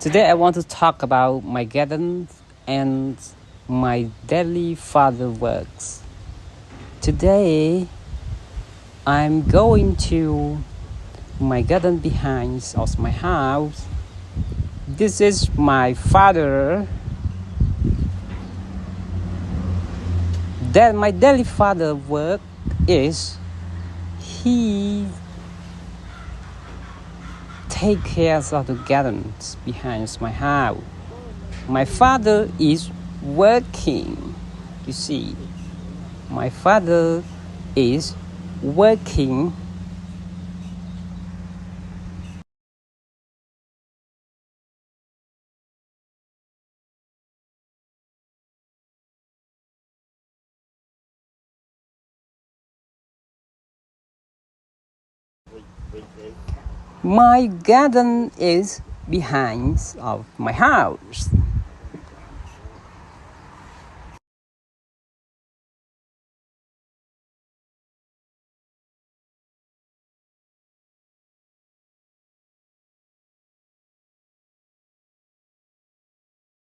Today I want to talk about my garden and my daily father works. Today I'm going to my garden behind of my house. This is my father. That my daily father work is he take care of the gardens behind my house. My father is working. You see, my father is working. My garden is behind of my house.